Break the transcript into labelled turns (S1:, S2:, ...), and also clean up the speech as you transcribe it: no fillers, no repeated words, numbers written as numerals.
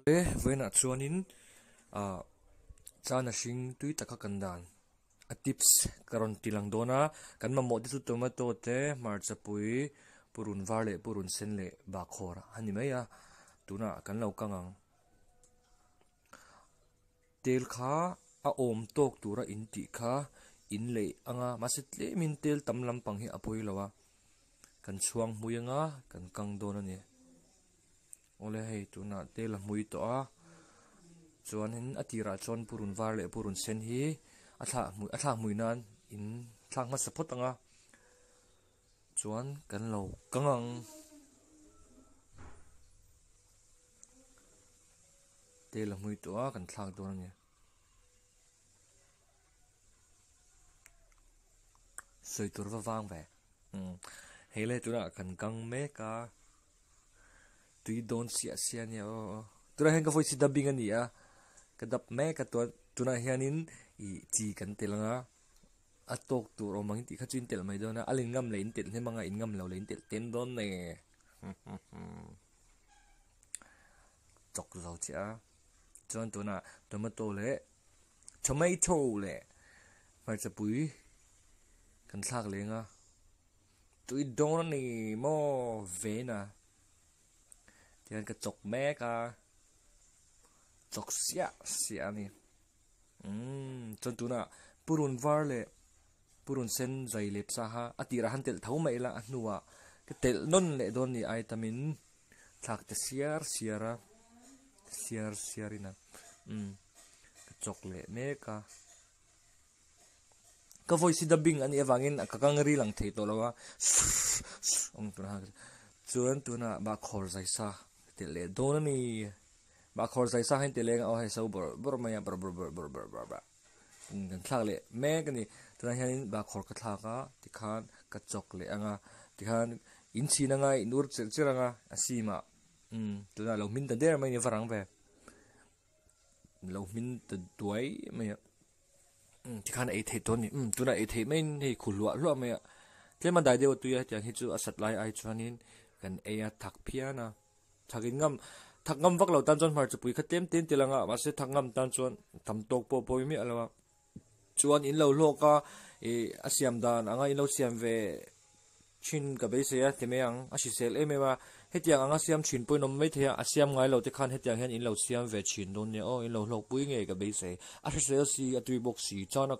S1: với nãy chuanin cha na sing tui taka kandan a tips karon tilang dona kan ma mo ti tomato te marchapui purun varle purun senle ba khora hani mai a tuna kan lo kangang tel kha a om tok tura in ti kha in le anga masitle min tel tamlam pang hi apoi lawa kan chuang muyanga kan kang dona ni ole hei tuna tel mui to a chuanin atira chon purun varle purun sen hi atha mui nan in thlang ma sapot anga chuan kan lo kangang tel mui to a kan thlang dona ni soi tur va wang ve hele tuna kan kang me ka tui don sia ni o tura hen ka foi si dubbing ani a ka dap me ka to tuna hianin I chi kan telanga atok tu ro mang ti kha chin tel mai dona alin ngam lein tel he manga in ngam lo lein tel ten don ne chok zo cha chon tuna tomato le mai cha pui kan thak lenga tui don ni mo ve na tian ka chok me ka chok sia ni chon tuna purun varle purun sen zai lep sa ha atira han tel thau mai la anuwa ke tel non le don ni ai tamin thak te siarina ka chok le me ka voice dubbing ani awangin akakangri lang thei to lawa tuna chuan tuna ba khor zai sa tel le don ni ba khor zai sa hen teleng au hai so bor maya bor kan thak le me kani tuna hian ba khor ka thaka tikhan ka chok le anga tikhan in china nga inur chiranga asima tuna lo min ta der mai ni varang ve lo min ta duai mai tikhan ei the to ni tuna ei the mai hei khulwa lo mai tlema dai de tu ya tiang hi chu asat lai ai chuanin kan eya thak phiana thagin ngam thak ngam vak lo tan chon mar chu pui kha tem ten tilanga ma se thak ngam tan chon tam tok po mi alawa chuan in lo loka asiam dan anga in lo siam ve chin ka be se ya temeyang asisel emewa hetiang anga siam chin pui nom mai thea asiam ngai lo te khan hetiang hen in lo siam ve chin don ne o in lo lok pui nge ka be se asisel si atui box si chana